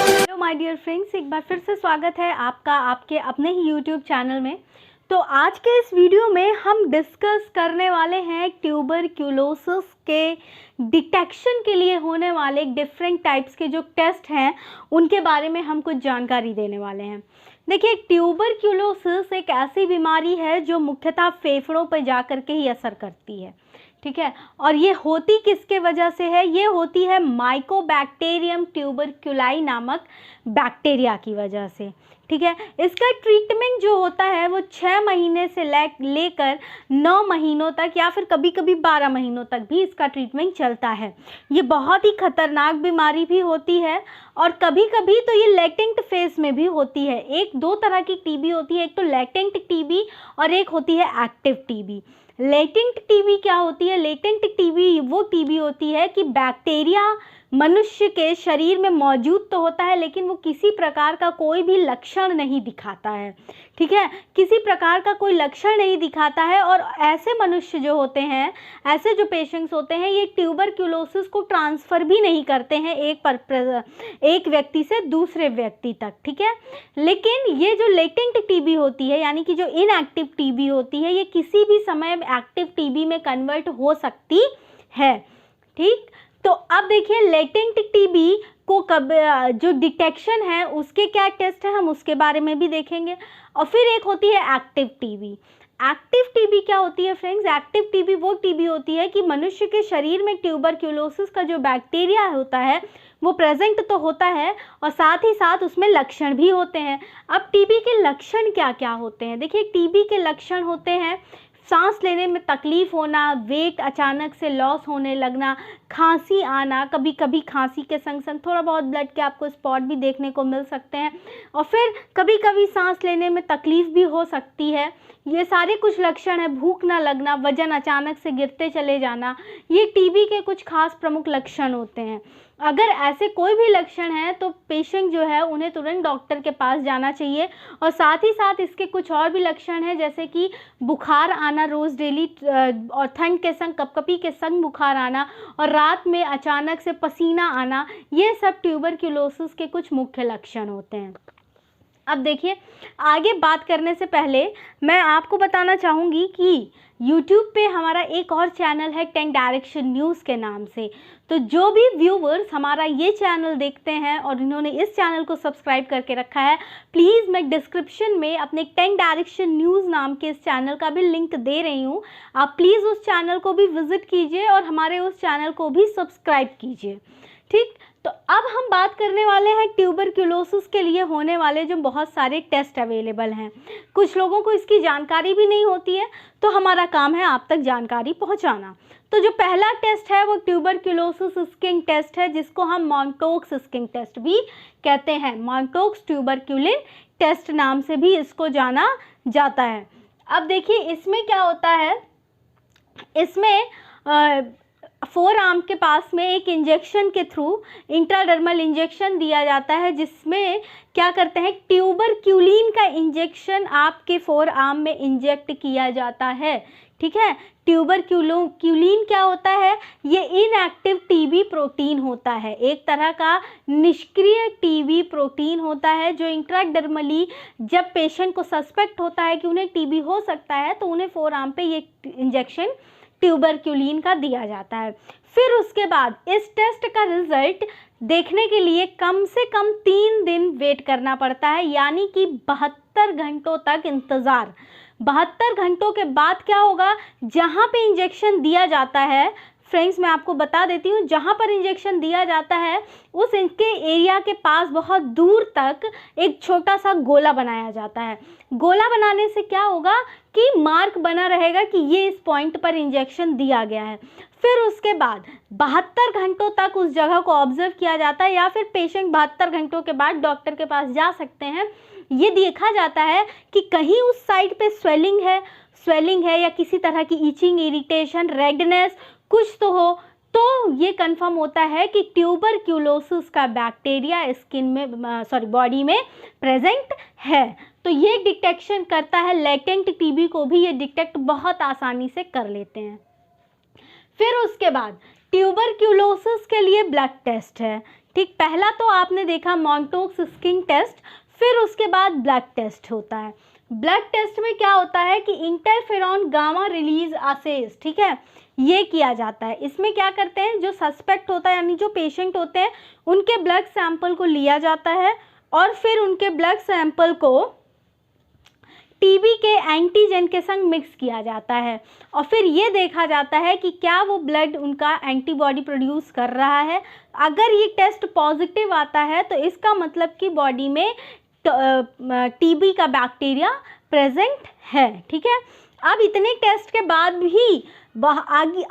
Hello my dear friends, एक बार फिर से स्वागत है आपका आपके अपने ही यूट्यूब चैनल में। तो आज के इस वीडियो में हम डिस्कस करने वाले हैं ट्यूबरक्यूलोसिस के डिटेक्शन के लिए होने वाले डिफरेंट टाइप्स के जो टेस्ट हैं उनके बारे में हम कुछ जानकारी देने वाले हैं। देखिए, ट्यूबरक्यूलोसिस एक ऐसी बीमारी है जो मुख्यतः फेफड़ों पर जा कर के ही असर करती है, ठीक है। और ये होती किसके वजह से है? ये होती है माइकोबैक्टीरियम ट्यूबरक्यूलाई नामक बैक्टीरिया की वजह से, ठीक है। इसका ट्रीटमेंट जो होता है वो 6 महीने से लेकर 9 महीनों तक या फिर कभी कभी 12 महीनों तक भी इसका ट्रीटमेंट चलता है। ये बहुत ही खतरनाक बीमारी भी होती है और कभी कभी तो ये लेटेंट फेज में भी होती है। एक दो तरह की टीबी होती है, एक तो लेटेंट टीबी और एक होती है एक्टिव टीबी। लेटेंट टीबी क्या होती है? लेटेंट टीबी वो टीबी होती है कि बैक्टीरिया मनुष्य के शरीर में मौजूद तो होता है लेकिन वो किसी प्रकार का कोई भी लक्षण नहीं दिखाता है, ठीक है। किसी प्रकार का कोई लक्षण नहीं दिखाता है और ऐसे मनुष्य जो होते हैं, ऐसे जो पेशेंट्स होते हैं, ये ट्यूबरक्यूलोसिस को ट्रांसफ़र भी नहीं करते हैं एक व्यक्ति से दूसरे व्यक्ति तक, ठीक है। लेकिन ये जो लेटेंट टीबी होती है, यानी कि जो इनएक्टिव टीबी होती है, ये किसी भी समय एक्टिव टीबी में कन्वर्ट हो सकती है, ठीक। तो अब देखिए, लेटेंट टीबी को कब जो डिटेक्शन है उसके क्या टेस्ट है हम उसके बारे में भी देखेंगे। और फिर एक होती है एक्टिव टीबी। एक्टिव टीबी क्या होती है फ्रेंड्स? एक्टिव टीबी वो टीबी होती है कि मनुष्य के शरीर में ट्यूबरक्यूलोसिस का जो बैक्टीरिया होता है वो प्रेजेंट तो होता है और साथ ही साथ उसमें लक्षण भी होते हैं। अब टीबी के लक्षण क्या क्या होते हैं? देखिए, टीबी के लक्षण होते हैं सांस लेने में तकलीफ़ होना, वेट अचानक से लॉस होने लगना, खांसी आना, कभी कभी खांसी के संग संग थोड़ा बहुत ब्लड के आपको स्पॉट भी देखने को मिल सकते हैं, और फिर कभी कभी सांस लेने में तकलीफ़ भी हो सकती है। ये सारे कुछ लक्षण है। भूख ना लगना, वजन अचानक से गिरते चले जाना, ये टीबी के कुछ खास प्रमुख लक्षण होते हैं। अगर ऐसे कोई भी लक्षण है तो पेशेंट जो है उन्हें तुरंत डॉक्टर के पास जाना चाहिए। और साथ ही साथ इसके कुछ और भी लक्षण हैं, जैसे कि बुखार आना रोज़ डेली और ठंड के संग कपकपी के संग बुखार आना और रात में अचानक से पसीना आना, ये सब ट्यूबरक्यूलोसिस के कुछ मुख्य लक्षण होते हैं। अब देखिए, आगे बात करने से पहले मैं आपको बताना चाहूँगी कि YouTube पे हमारा एक और चैनल है 10 डायरेक्शन न्यूज़ के नाम से। तो जो भी व्यूवर्स हमारा ये चैनल देखते हैं और इन्होंने इस चैनल को सब्सक्राइब करके रखा है, प्लीज़ मैं डिस्क्रिप्शन में अपने 10 डायरेक्शन न्यूज़ नाम के इस चैनल का भी लिंक दे रही हूँ। आप प्लीज़ उस चैनल को भी विज़िट कीजिए और हमारे उस चैनल को भी सब्सक्राइब कीजिए, ठीक। तो अब हम बात करने वाले हैं ट्यूबरक्यूलोसिस के लिए होने वाले जो बहुत सारे टेस्ट अवेलेबल हैं। कुछ लोगों को इसकी जानकारी भी नहीं होती है, तो हमारा काम है आप तक जानकारी पहुंचाना। तो जो पहला टेस्ट है वो ट्यूबरक्यूलोसिस स्किन टेस्ट है, जिसको हम मॉन्टोक्स स्किन टेस्ट भी कहते हैं। मॉन्टोक्स ट्यूबरक्यूलिन टेस्ट नाम से भी इसको जाना जाता है। अब देखिए, इसमें क्या होता है, इसमें फोर आर्म के पास में एक इंजेक्शन के थ्रू इंट्राडर्मल इंजेक्शन दिया जाता है, जिसमें क्या करते हैं, ट्यूबरक्यूलिन का इंजेक्शन आपके फोर आर्म में इंजेक्ट किया जाता है, ठीक है। ट्यूबरक्यूलिन क्या होता है? ये इनएक्टिव टीबी प्रोटीन होता है, एक तरह का निष्क्रिय टीबी प्रोटीन होता है जो इंट्राडर्मली जब पेशेंट को सस्पेक्ट होता है कि उन्हें टीबी हो सकता है तो उन्हें फोर आर्म पे ये इंजेक्शन ट्यूबरक्यूलिन का दिया जाता है। फिर उसके बाद इस टेस्ट का रिजल्ट देखने के लिए कम से कम 3 दिन वेट करना पड़ता है, यानी कि 72 घंटों तक इंतज़ार। 72 घंटों के बाद क्या होगा, जहाँ पे इंजेक्शन दिया जाता है, फ्रेंड्स मैं आपको बता देती हूँ, जहाँ पर इंजेक्शन दिया जाता है उस इनके एरिया के पास बहुत दूर तक एक छोटा सा गोला बनाया जाता है। गोला बनाने से क्या होगा कि मार्क बना रहेगा कि ये इस पॉइंट पर इंजेक्शन दिया गया है। फिर उसके बाद 72 घंटों तक उस जगह को ऑब्जर्व किया जाता है, या फिर पेशेंट 72 घंटों के बाद डॉक्टर के पास जा सकते हैं। ये देखा जाता है कि कहीं उस साइड पे स्वेलिंग है या किसी तरह की इचिंग, इरिटेशन, रेडनेस कुछ तो हो, तो ये कंफर्म होता है कि ट्यूबरक्यूलोसिस का बैक्टीरिया बॉडी में प्रेजेंट है। तो ये डिटेक्शन करता है। लेटेंट टीबी को भी ये डिटेक्ट बहुत आसानी से कर लेते हैं। फिर उसके बाद ट्यूबरक्यूलोसिस के लिए ब्लड टेस्ट है, ठीक। पहला तो आपने देखा मॉन्टोक्स स्किन टेस्ट, फिर उसके बाद ब्लड टेस्ट होता है। ब्लड टेस्ट में क्या होता है कि इंटरफेरॉन गामा रिलीज असेस, ठीक है, ये किया जाता है। इसमें क्या करते हैं, जो सस्पेक्ट होता है यानी जो पेशेंट होते हैं उनके ब्लड सैंपल को लिया जाता है और फिर उनके ब्लड सैंपल को टीबी के एंटीजन के संग मिक्स किया जाता है और फिर ये देखा जाता है कि क्या वो ब्लड उनका एंटीबॉडी प्रोड्यूस कर रहा है। अगर ये टेस्ट पॉजिटिव आता है तो इसका मतलब कि बॉडी में टीबी का बैक्टीरिया प्रेजेंट है, ठीक है। अब इतने टेस्ट के बाद भी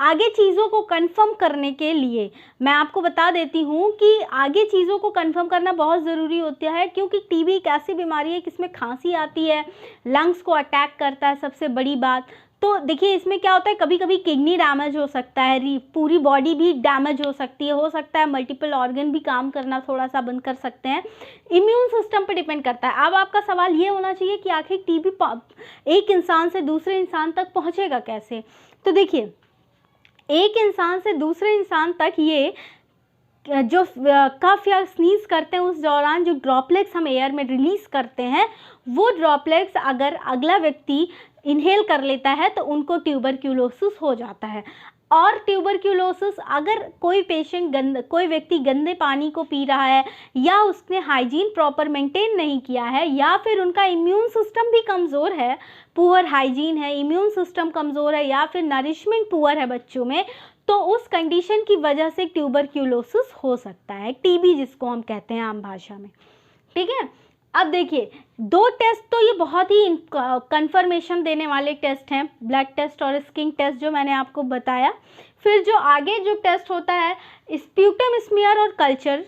आगे चीज़ों को कंफर्म करने के लिए मैं आपको बता देती हूँ कि आगे चीज़ों को कंफर्म करना बहुत ज़रूरी होता है, क्योंकि टीबी एक ऐसी बीमारी है कि इसमें खांसी आती है, लंग्स को अटैक करता है, सबसे बड़ी बात। तो देखिए इसमें क्या होता है, कभी कभी किडनी डैमेज हो सकता है, पूरी बॉडी भी डैमेज हो सकती है, हो सकता है मल्टीपल ऑर्गन भी काम करना थोड़ा सा बंद कर सकते हैं। इम्यून सिस्टम पे डिपेंड करता है। अब आपका सवाल ये होना चाहिए कि आखिर टीबी एक इंसान से दूसरे इंसान तक पहुंचेगा कैसे। तो देखिए एक इंसान से दूसरे इंसान तक ये जो कफ या स्नीज करते हैं उस दौरान जो ड्रॉपलेट्स हम एयर में रिलीज़ करते हैं, वो ड्रॉपलेट्स अगर अगला व्यक्ति इनहेल कर लेता है तो उनको ट्यूबरक्यूलोसिस हो जाता है। और ट्यूबरक्यूलोसिस अगर कोई व्यक्ति गंदे पानी को पी रहा है या उसने हाइजीन प्रॉपर मेंटेन नहीं किया है या फिर उनका इम्यून सिस्टम भी कमज़ोर है, पुअर हाइजीन है, इम्यून सिस्टम कमज़ोर है या फिर नरिशमेंट पुअर है बच्चों में, तो उस कंडीशन की वजह से ट्यूबरक्यूलोसिस हो सकता है, टीबी जिसको हम कहते हैं आम भाषा में, ठीक है। अब देखिए दो टेस्ट तो ये बहुत ही कंफर्मेशन देने वाले टेस्ट हैं, ब्लड टेस्ट और स्किन टेस्ट जो मैंने आपको बताया। फिर जो आगे जो टेस्ट होता है स्प्यूटम स्मीयर और कल्चर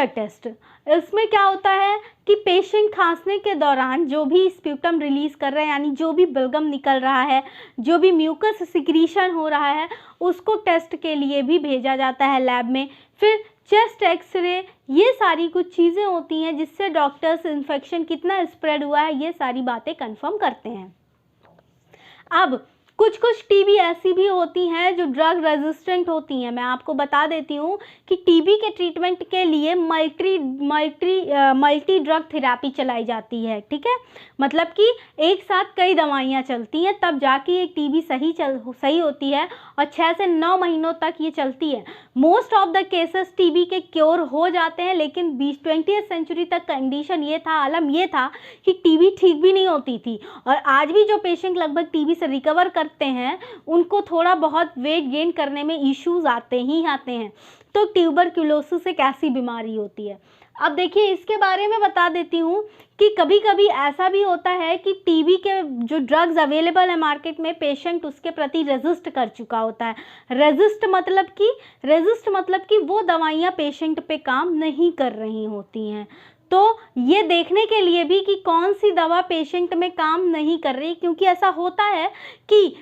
टेस्ट। इसमें क्या होता है कि पेशेंट खांसने के दौरान जो भी स्प्यूटम रिलीज़ कर रहे हैं यानी जो भी बलगम निकल रहा है, जो भी म्यूकस सिक्रीशन हो रहा है, उसको टेस्ट के लिए भी भेजा जाता है लैब में। फिर चेस्ट एक्सरे, ये सारी कुछ चीज़ें होती हैं जिससे डॉक्टर्स इन्फेक्शन कितना स्प्रेड हुआ है ये सारी बातें कंफर्म करते हैं। अब कुछ टीबी ऐसी भी होती हैं जो ड्रग रेजिस्टेंट होती हैं। मैं आपको बता देती हूँ कि टीबी के ट्रीटमेंट के लिए मल्टी ड्रग थेरेपी चलाई जाती है, ठीक है। मतलब कि एक साथ कई दवाइयाँ चलती हैं तब जाके एक टीबी सही होती है और 6 से 9 महीनों तक ये चलती है। Most of the cases TB के क्योर हो जाते हैं, लेकिन 20वीं सेंचुरी तक कंडीशन ये था, आलम ये था कि टीबी ठीक भी नहीं होती थी। और आज भी जो पेशेंट लगभग टीबी से रिकवर करते हैं उनको थोड़ा बहुत वेट गेन करने में इश्यूज आते हैं। तो ट्यूबरक्यूलोसिस एक ऐसी बीमारी होती है। अब देखिए इसके बारे में बता देती हूँ कि कभी कभी ऐसा भी होता है कि टीबी के जो ड्रग्स अवेलेबल है मार्केट में, पेशेंट उसके प्रति रेजिस्ट कर चुका होता है। रेजिस्ट मतलब कि वो दवाइयाँ पेशेंट पे काम नहीं कर रही होती हैं। तो ये देखने के लिए भी कि कौन सी दवा पेशेंट में काम नहीं कर रही, क्योंकि ऐसा होता है कि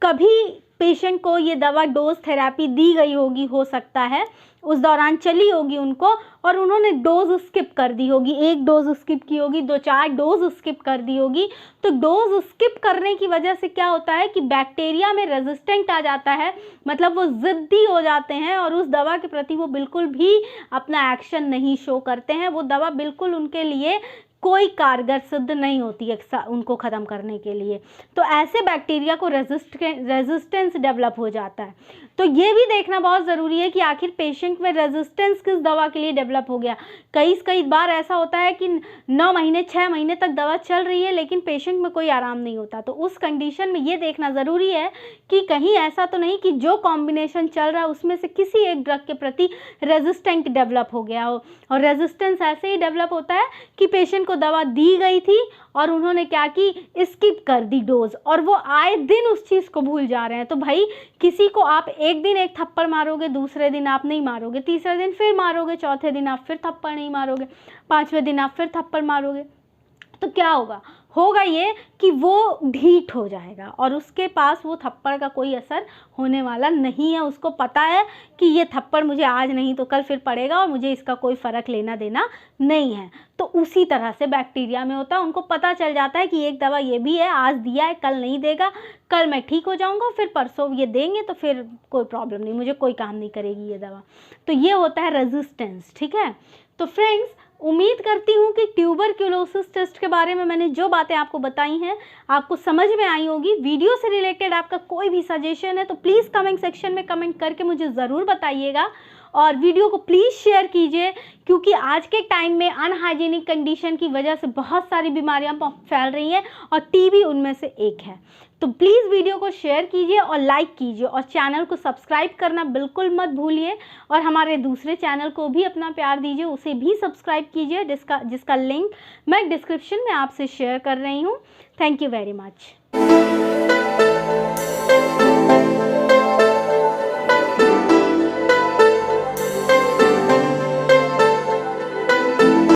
कभी पेशेंट को ये दवा डोज थेरेपी दी गई होगी, हो सकता है उस दौरान चली होगी उनको और उन्होंने डोज स्किप कर दी होगी, 1 डोज स्किप की होगी, 2-4 डोज स्किप कर दी होगी। तो डोज स्किप करने की वजह से क्या होता है कि बैक्टीरिया में रेजिस्टेंट आ जाता है, मतलब वो ज़िद्दी हो जाते हैं और उस दवा के प्रति वो बिल्कुल भी अपना एक्शन नहीं शो करते हैं। वो दवा बिल्कुल उनके लिए कोई कारगर सिद्ध नहीं होती है उनको ख़त्म करने के लिए। तो ऐसे बैक्टीरिया को रेजिस्टेंस डेवलप हो जाता है। तो ये भी देखना बहुत ज़रूरी है कि आखिर पेशेंट में रेजिस्टेंस किस दवा के लिए डेवलप हो गया। कई बार ऐसा होता है कि 9 महीने 6 महीने तक दवा चल रही है लेकिन पेशेंट में कोई आराम नहीं होता। तो उस कंडीशन में ये देखना ज़रूरी है कि कहीं ऐसा तो नहीं कि जो कॉम्बिनेशन चल रहा है उसमें से किसी एक ड्रग के प्रति रेजिस्टेंट डेवलप हो गया हो। और रेजिस्टेंस ऐसे ही डेवलप होता है कि पेशेंट को दवा दी गई थी और उन्होंने क्या की, स्किप कर दी डोज, और वो आए दिन उस चीज़ को भूल जा रहे हैं। तो भाई किसी को आप एक दिन एक थप्पड़ मारोगे, दूसरे दिन आप नहीं मारोगे, तीसरे दिन फिर मारोगे, चौथे दिन आप फिर थप्पड़ नहीं मारोगे, 5वें दिन आप फिर थप्पड़ मारोगे, तो क्या होगा? होगा ये कि वो ढीठ हो जाएगा और उसके पास वो थप्पड़ का कोई असर होने वाला नहीं है। उसको पता है कि ये थप्पड़ मुझे आज नहीं तो कल फिर पड़ेगा और मुझे इसका कोई फ़र्क लेना देना नहीं है। तो उसी तरह से बैक्टीरिया में होता है, उनको पता चल जाता है कि एक दवा ये भी है, आज दिया है कल नहीं देगा, कल मैं ठीक हो जाऊंगा, फिर परसों ये देंगे तो फिर कोई प्रॉब्लम नहीं, मुझे कोई काम नहीं करेगी ये दवा। तो ये होता है रेजिस्टेंस, ठीक है। तो फ्रेंड्स, उम्मीद करती हूँ कि ट्यूबरक्यूलोसिस टेस्ट के बारे में मैंने जो बातें आपको बताई हैं आपको समझ में आई होगी। वीडियो से रिलेटेड आपका कोई भी सजेशन है तो प्लीज़ कमेंट सेक्शन में कमेंट करके मुझे ज़रूर बताइएगा और वीडियो को प्लीज़ शेयर कीजिए, क्योंकि आज के टाइम में अनहाइजीनिक कंडीशन की वजह से बहुत सारी बीमारियां फैल रही हैं और टीबी उनमें से एक है। तो प्लीज़ वीडियो को शेयर कीजिए और लाइक कीजिए और चैनल को सब्सक्राइब करना बिल्कुल मत भूलिए और हमारे दूसरे चैनल को भी अपना प्यार दीजिए, उसे भी सब्सक्राइब कीजिए जिसका लिंक मैं डिस्क्रिप्शन में आपसे शेयर कर रही हूँ। Thank you very much.